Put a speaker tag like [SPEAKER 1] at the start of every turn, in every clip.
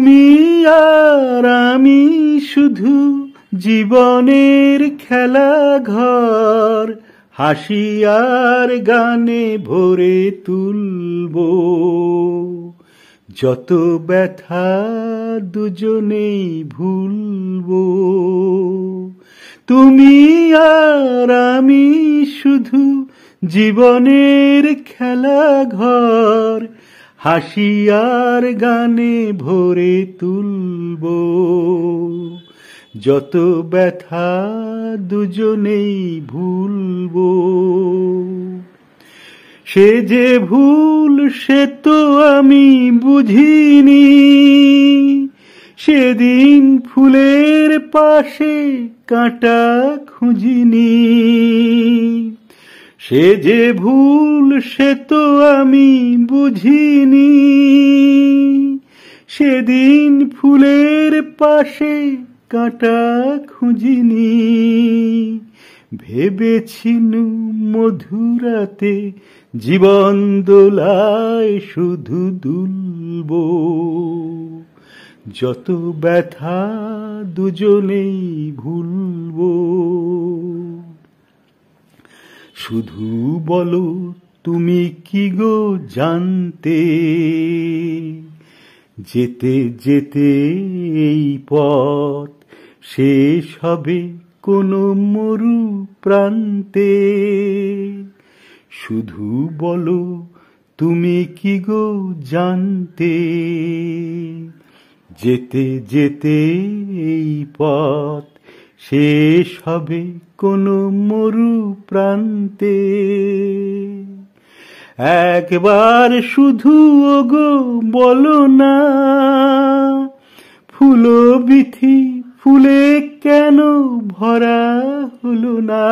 [SPEAKER 1] তুমি আর আমি শুধু জীবনের খেলা ঘর, হাসি আর গানে ভরে তুলবো যত ব্যথা দুজনেই ভুলবো। তুমি আর আমি শুধু জীবনের খেলা ঘর, হাসি আর গানে ভরে তুলবো যত ব্যথা দুজনেই ভুলবো। সে যে ভুল সে তো আমি বুঝিনি, সেদিন ফুলের পাশে কাঁটা খুঁজিনি। সে যে ভুল সে তো আমি বুঝিনি, সেদিন ফুলের পাশে কাঁটা খুঁজিনি। ভেবেছিনু মধুরাতে জীবন দোলায় শুধু দুলবো যত ব্যথা দুজনেই ভুলবো। শুধু বলো তুমি কি গো জানতে, যেতে যেতে এই পথ শেষ হবে কোনো মরু প্রান্তে। শুধু বলো তুমি কি গো জানতে, যেতে যেতে এই পথ শেষ হবে কোনো মরু প্রান্তে। একবার শুধু ওগো বলো না, ফুলো বিথি ফুলে কেন ভরা হলো না।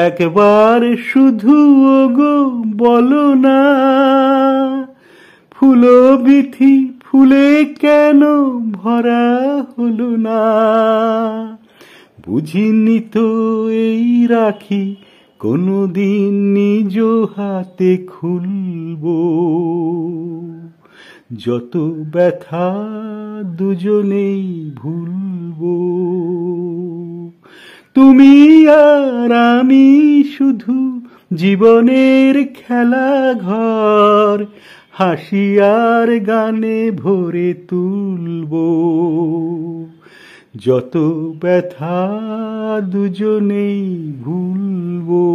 [SPEAKER 1] একবার শুধু ওগো বলো না, ফুলো বিথি ফুলে কেন ভরা হলো না। বুঝিনি তো এই রাখি কোনদিন নিজ হাতে খুলবো যত ব্যথা দুজনেই ভুলবো। তুমি আর আমি শুধু জীবনের খেলা ঘর, হাসি আর গানে ভরে তুলবো যত ব্যথা দুজনেই ভুলবো।